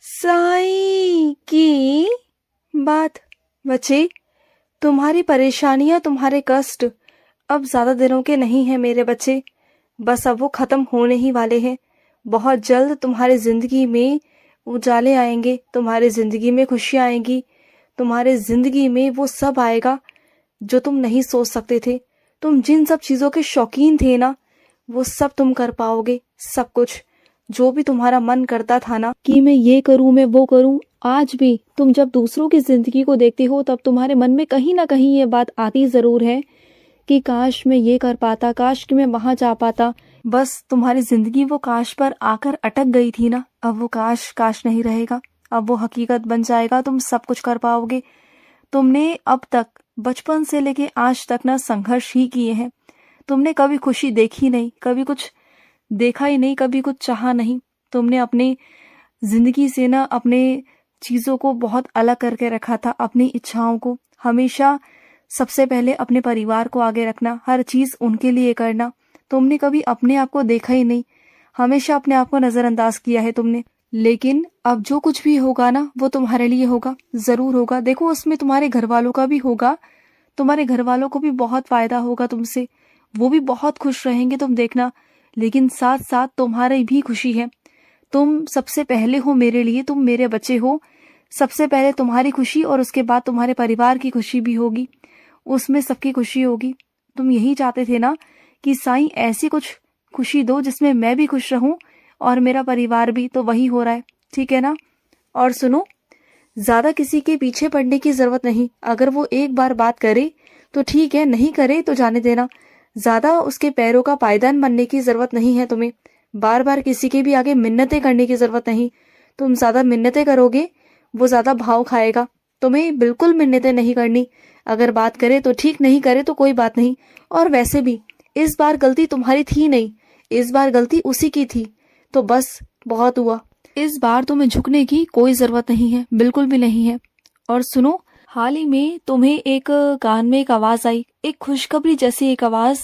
साईं की बात। बच्चे, तुम्हारी परेशानियां, तुम्हारे कष्ट अब ज्यादा दिनों के नहीं हैं मेरे बच्चे। बस अब वो खत्म होने ही वाले हैं। बहुत जल्द तुम्हारी जिंदगी में उजाले आएंगे, तुम्हारी जिंदगी में खुशियां आएंगी, तुम्हारे जिंदगी में वो सब आएगा जो तुम नहीं सोच सकते थे। तुम जिन सब चीजों के शौकीन थे ना, वो सब तुम कर पाओगे। सब कुछ जो भी तुम्हारा मन करता था ना कि मैं ये करूं, मैं वो करूं, आज भी तुम जब दूसरों की जिंदगी को देखते हो तब तुम्हारे मन में कहीं ना कहीं ये बात आती जरूर है कि काश मैं ये कर पाता, काश कि मैं वहां जा पाता। बस तुम्हारी जिंदगी वो काश पर आकर अटक गई थी ना, अब वो काश काश नहीं रहेगा, अब वो हकीकत बन जाएगा। तुम सब कुछ कर पाओगे। तुमने अब तक बचपन से लेके आज तक ना संघर्ष ही किए हैं। तुमने कभी खुशी देखी नहीं, कभी कुछ देखा ही नहीं, कभी कुछ चाहा नहीं। तुमने अपनी जिंदगी से ना अपने चीजों को बहुत अलग करके रखा था, अपनी इच्छाओं को। हमेशा सबसे पहले अपने परिवार को आगे रखना, हर चीज उनके लिए करना। तुमने कभी अपने आप को देखा ही नहीं, हमेशा अपने आप को नजरअंदाज किया है तुमने। लेकिन अब जो कुछ भी होगा ना, वो तुम्हारे लिए होगा, जरूर होगा। देखो, उसमें तुम्हारे घर वालों का भी होगा, तुम्हारे घर वालों को भी बहुत फायदा होगा तुमसे, वो भी बहुत खुश रहेंगे, तुम देखना। लेकिन साथ साथ तुम्हारी भी खुशी है। तुम सबसे पहले हो मेरे लिए, तुम मेरे बच्चे हो। सबसे पहले तुम्हारी खुशी और उसके बाद तुम्हारे परिवार की खुशी भी होगी, उसमें सबकी खुशी होगी। तुम यही चाहते थे ना कि साईं ऐसी कुछ खुशी दो जिसमें मैं भी खुश रहूं और मेरा परिवार भी, तो वही हो रहा है, ठीक है ना। और सुनो, ज्यादा किसी के पीछे पड़ने की जरूरत नहीं। अगर वो एक बार बात करे तो ठीक है, नहीं करे तो जाने देना। ज्यादा उसके पैरों का पायदान बनने की जरूरत नहीं है तुम्हें। बार बार किसी के भी आगे मिन्नतें करने की जरूरत नहीं। तुम ज्यादा मिन्नतें करोगे, वो ज्यादा भाव खाएगा। तुम्हें बिल्कुल मिन्नतें नहीं करनी। अगर बात करे तो ठीक, नहीं करे तो कोई बात नहीं। और वैसे भी इस बार गलती तुम्हारी थी नहीं, इस बार गलती उसी की थी। तो बस बहुत हुआ, इस बार तुम्हें झुकने की कोई जरूरत नहीं है, बिल्कुल भी नहीं है। और सुनो, हाल ही में तुम्हें एक कान में एक आवाज आई, एक खुशखबरी जैसी एक आवाज,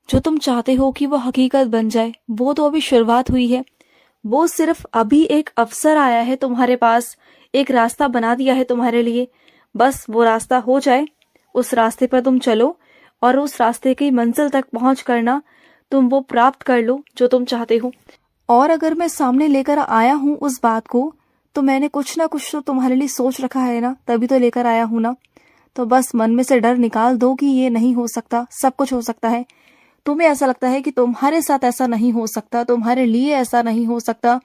जो तुम चाहते हो कि वो हकीकत बन जाए। वो तो अभी शुरुआत हुई है, वो सिर्फ अभी एक अवसर आया है तुम्हारे पास, एक रास्ता बना दिया है तुम्हारे लिए। बस वो रास्ता हो जाए, उस रास्ते पर तुम चलो और उस रास्ते की मंजिल तक पहुंच करना, तुम वो प्राप्त कर लो जो तुम चाहते हो। और अगर मैं सामने लेकर आया हूं उस बात को, तो मैंने कुछ ना कुछ तो तुम्हारे लिए सोच रखा है ना, तभी तो लेकर आया हूं ना। तो बस मन में से डर निकाल दो कि ये नहीं हो सकता, सब कुछ हो सकता है। तुम्हें ऐसा लगता है कि तुम्हारे साथ ऐसा नहीं हो सकता, तुम्हारे लिए ऐसा नहीं हो सकता।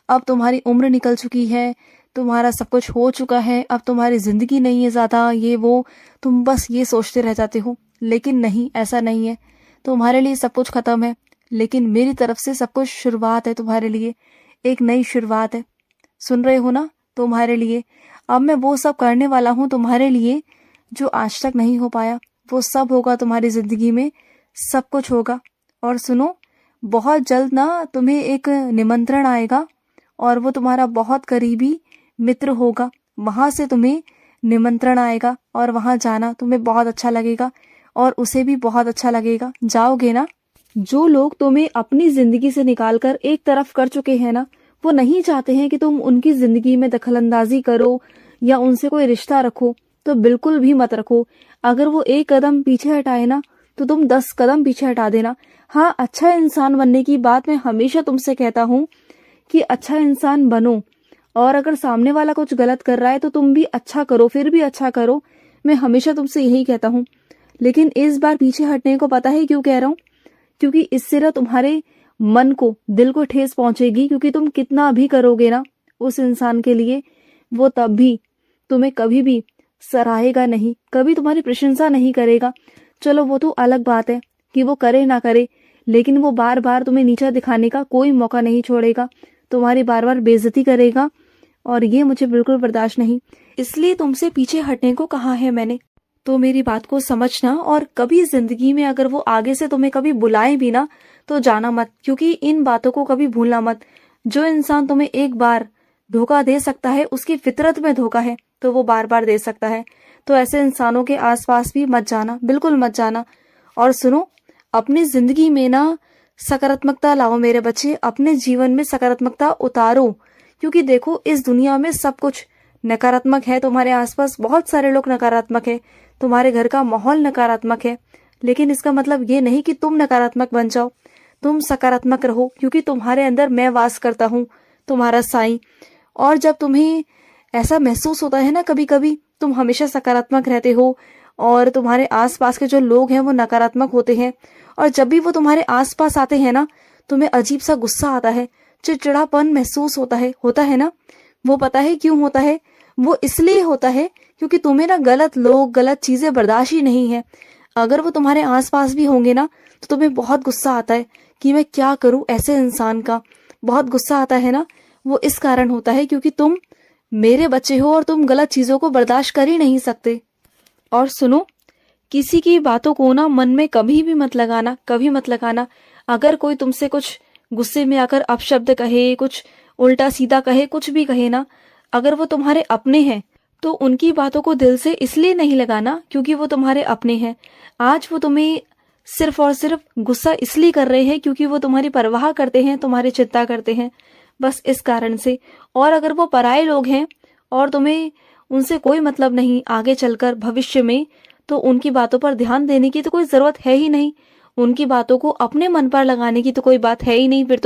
अब तुम्हारी उम्र निकल चुकी है, तुम्हारा सब कुछ हो चुका है, अब तुम्हारी जिंदगी नहीं है ज्यादा, ये वो, तुम बस ये सोचते रह जाते हो। लेकिन नहीं, ऐसा नहीं है। तुम्हारे लिए सब कुछ खत्म है, लेकिन मेरी तरफ से सब कुछ शुरुआत है तुम्हारे लिए, एक नई शुरुआत है। सुन रहे हो ना, तुम्हारे लिए अब मैं वो सब करने वाला हूँ तुम्हारे लिए जो आज तक नहीं हो पाया। वो सब होगा तुम्हारी जिंदगी में, सब कुछ होगा। और सुनो, बहुत जल्द ना तुम्हें एक निमंत्रण आएगा और वो तुम्हारा बहुत करीबी मित्र होगा। वहां से तुम्हें निमंत्रण आएगा और वहां जाना तुम्हें बहुत अच्छा लगेगा और उसे भी बहुत अच्छा लगेगा। जाओगे ना। जो लोग तुम्हें अपनी जिंदगी से निकालकर एक तरफ कर चुके हैं ना, वो नहीं चाहते हैं कि तुम उनकी जिंदगी में दखलंदाजी करो या उनसे कोई रिश्ता रखो, तो बिल्कुल भी मत रखो। अगर वो एक कदम पीछे हटाए ना, तो तुम 10 कदम पीछे हटा देना। हाँ, अच्छा इंसान बनने की बात मैं हमेशा तुमसे कहता हूँ कि अच्छा इंसान बनो, और अगर सामने वाला कुछ गलत कर रहा है तो तुम भी अच्छा करो, फिर भी अच्छा करो। मैं हमेशा तुमसे यही कहता हूँ। लेकिन इस बार पीछे हटने को पता है क्यों कह रहा हूँ? क्योंकि इससे ना तुम्हारे मन को, दिल को ठेस पहुंचेगी। क्योंकि तुम कितना भी करोगे ना उस इंसान के लिए, वो तब भी तुम्हें कभी भी सराहेगा नहीं, कभी तुम्हारी प्रशंसा नहीं करेगा। चलो वो तो अलग बात है कि वो करे ना करे, लेकिन वो बार बार तुम्हें नीचा दिखाने का कोई मौका नहीं छोड़ेगा, तुम्हारी बार बार बेइज्जती करेगा, और ये मुझे बिल्कुल बर्दाश्त नहीं। इसलिए तुमसे पीछे हटने को कहा है मैंने। तो मेरी बात को समझना, और कभी जिंदगी में अगर वो आगे से तुम्हें कभी बुलाए भी ना, तो जाना मत, क्योंकि इन बातों को कभी भूलना मत। जो इंसान तुम्हें एक बार धोखा दे सकता है, उसकी फितरत में धोखा है, तो वो बार बार दे सकता है। तो ऐसे इंसानों के आसपास भी मत जाना, बिल्कुल मत जाना। और सुनो, अपनी जिंदगी में ना सकारात्मकता लाओ मेरे बच्चे, अपने जीवन में सकारात्मकता उतारो, क्योंकि देखो इस दुनिया में सब कुछ नकारात्मक है। तुम्हारे आसपास बहुत सारे लोग नकारात्मक है, तुम्हारे घर का माहौल नकारात्मक है, लेकिन इसका मतलब ये नहीं कि तुम नकारात्मक बन जाओ। तुम सकारात्मक रहो, क्योंकि तुम्हारे अंदर मैं वास करता हूँ, तुम्हारा साईं। और जब तुम्हें ऐसा महसूस होता है ना कभी कभी तुम हमेशा सकारात्मक रहते हो और तुम्हारे आसपास के जो लोग हैं वो नकारात्मक होते हैं, और जब भी वो तुम्हारे आसपास आते हैं ना तुम्हें अजीब सा गुस्सा आता है, चिड़चिड़ापन महसूस होता है ना। वो पता है क्यों होता है? वो इसलिए होता है क्योंकि तुम्हें ना गलत लोग, गलत चीजें बर्दाश्त ही नहीं है। अगर वो तुम्हारे आसपास भी होंगे ना तो तुम्हें बहुत गुस्सा आता है कि मैं क्या करूं ऐसे इंसान का। बहुत गुस्सा आता है ना, वो इस कारण होता है क्योंकि तुम मेरे बच्चे हो और तुम गलत चीजों को बर्दाश्त कर ही नहीं सकते। और सुनो, किसी की बातों को ना मन में कभी भी मत लगाना, कभी मत लगाना। अगर कोई तुमसे कुछ गुस्से में आकर अपशब्द कहे, कुछ उल्टा सीधा कहे, कुछ भी कहे ना, अगर वो तुम्हारे अपने हैं तो उनकी बातों को दिल से इसलिए नहीं लगाना क्योंकि वो तुम्हारे अपने हैं। आज वो तुम्हें सिर्फ और सिर्फ गुस्सा इसलिए कर रहे हैं क्योंकि वो तुम्हारी परवाह करते हैं, तुम्हारी चिंता करते हैं, बस इस कारण से। और अगर वो पराये लोग हैं और तुम्हें उनसे कोई मतलब नहीं आगे चलकर भविष्य में, तो उनकी बातों पर ध्यान देने की तो कोई जरूरत है ही नहीं। उनकी बातों को अपने मन पर लगाने की तो कोई बात है ही नहीं फिर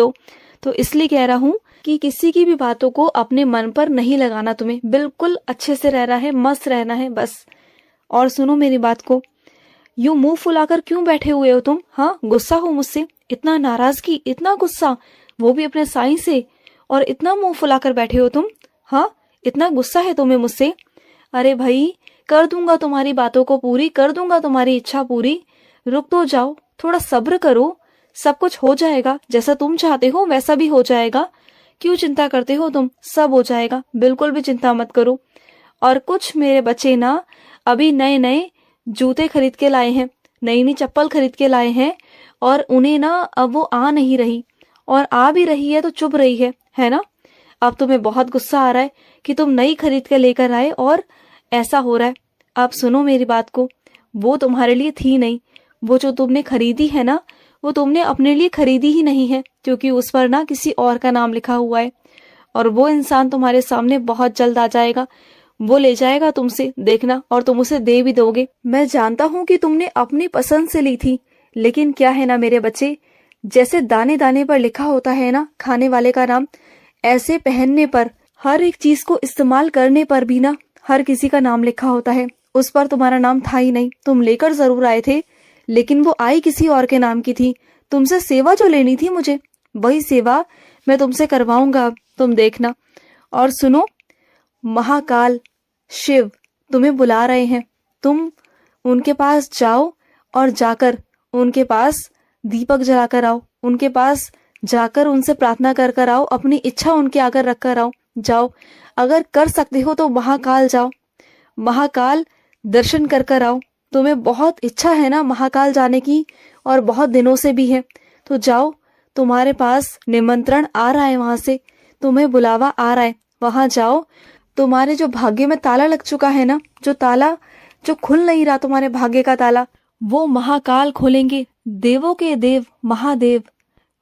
तो इसलिए कह रहा हूँ कि किसी की भी बातों को अपने मन पर नहीं लगाना। तुम्हें बिल्कुल अच्छे से रहना है, मस्त रहना है बस। और सुनो मेरी बात को, यूं मुंह फुलाकर क्यों बैठे हुए हो तुम? हाँ, गुस्सा हो मुझसे? इतना नाराजगी, इतना गुस्सा, वो भी अपने साईं से, और इतना मुंह फुलाकर बैठे हो तुम? हाँ, इतना गुस्सा है तुम्हें मुझसे? अरे भाई, कर दूंगा तुम्हारी बातों को पूरी, कर दूंगा तुम्हारी इच्छा पूरी। रुक तो जाओ, थोड़ा सब्र करो, सब कुछ हो जाएगा। जैसा तुम चाहते हो वैसा भी हो जाएगा। क्यों चिंता करते हो तुम? सब हो जाएगा, बिल्कुल भी चिंता मत करो। और कुछ मेरे बच्चे ना अभी नए नए जूते खरीद के लाए हैं, नई नई चप्पल खरीद के लाए हैं, और उन्हें ना अब वो आ नहीं रही, और आ भी रही है तो चुभ रही है ना। अब तुम्हें बहुत गुस्सा आ रहा है कि तुम नई खरीद के लेकर आए और ऐसा हो रहा है। अब सुनो मेरी बात को, वो तुम्हारे लिए थी नहीं। वो जो तुमने खरीदी है ना, वो तुमने अपने लिए खरीदी ही नहीं है, क्योंकि उस पर ना किसी और का नाम लिखा हुआ है। और वो इंसान तुम्हारे सामने बहुत जल्द आ जाएगा, वो ले जाएगा तुमसे, देखना, और तुम उसे दे भी दोगे। मैं जानता हूँ कि तुमने अपनी पसंद से ली थी, लेकिन क्या है ना मेरे बच्चे, जैसे दाने दाने पर लिखा होता है ना खाने वाले का नाम, ऐसे पहनने पर, हर एक चीज को इस्तेमाल करने पर भी ना हर किसी का नाम लिखा होता है। उस पर तुम्हारा नाम था ही नहीं। तुम लेकर जरूर आए थे, लेकिन वो आई किसी और के नाम की थी। तुमसे सेवा जो लेनी थी मुझे, वही सेवा मैं तुमसे करवाऊंगा, अब तुम देखना। और सुनो, महाकाल शिव तुम्हें बुला रहे हैं। तुम उनके पास जाओ और जाकर उनके पास दीपक जलाकर आओ, उनके पास जाकर उनसे प्रार्थना कर कर आओ, अपनी इच्छा उनके आगे रख कर आओ। जाओ, अगर कर सकते हो तो महाकाल जाओ, महाकाल दर्शन कर कर आओ। तुम्हें बहुत इच्छा है ना महाकाल जाने की, और बहुत दिनों से भी है, तो जाओ। तुम्हारे पास निमंत्रण आ रहा है, वहां से तुम्हें बुलावा आ रहा है, वहां जाओ। तुम्हारे जो भाग्य में ताला लग चुका है ना, जो ताला जो खुल नहीं रहा, तुम्हारे भाग्य का ताला, वो महाकाल खोलेंगे। देवों के देव महादेव,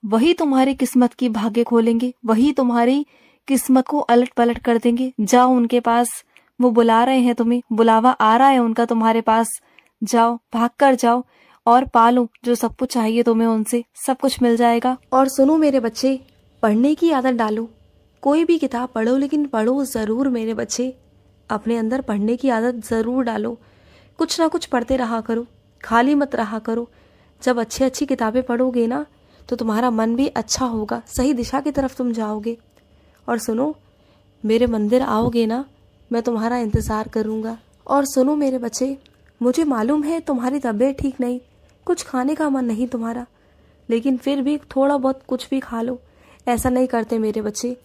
वही तुम्हारी किस्मत की भाग्य खोलेंगे, वही तुम्हारी किस्मत को अलट पलट कर देंगे। जाओ उनके पास, वो बुला रहे हैं तुम्हें, बुलावा आ रहा है उनका तुम्हारे पास। जाओ, भाग कर जाओ और पालो जो सब कुछ चाहिए तुम्हें, उनसे सब कुछ मिल जाएगा। और सुनो मेरे बच्चे, पढ़ने की आदत डालो। कोई भी किताब पढ़ो, लेकिन पढ़ो जरूर मेरे बच्चे। अपने अंदर पढ़ने की आदत जरूर डालो। कुछ ना कुछ पढ़ते रहा करो, खाली मत रहा करो। जब अच्छी अच्छी किताबें पढ़ोगे ना तो तुम्हारा मन भी अच्छा होगा, सही दिशा की तरफ तुम जाओगे। और सुनो, मेरे मंदिर आओगे ना, मैं तुम्हारा इंतजार करूंगा। और सुनो मेरे बच्चे, मुझे मालूम है तुम्हारी तबीयत ठीक नहीं, कुछ खाने का मन नहीं तुम्हारा, लेकिन फिर भी थोड़ा बहुत कुछ भी खा लो। ऐसा नहीं करते मेरे बच्चे।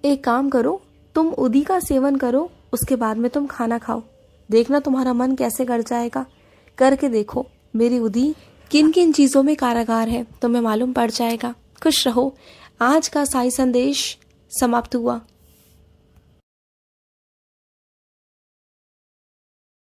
एक काम करो, तुम उदी का सेवन करो, उसके बाद में तुम खाना खाओ। देखना तुम्हारा मन कैसे कर जाएगा। करके देखो मेरी उदी किन किन चीजों में कारागार है, तुम्हें मालूम पड़ जाएगा। खुश रहो। आज का साई संदेश समाप्त हुआ।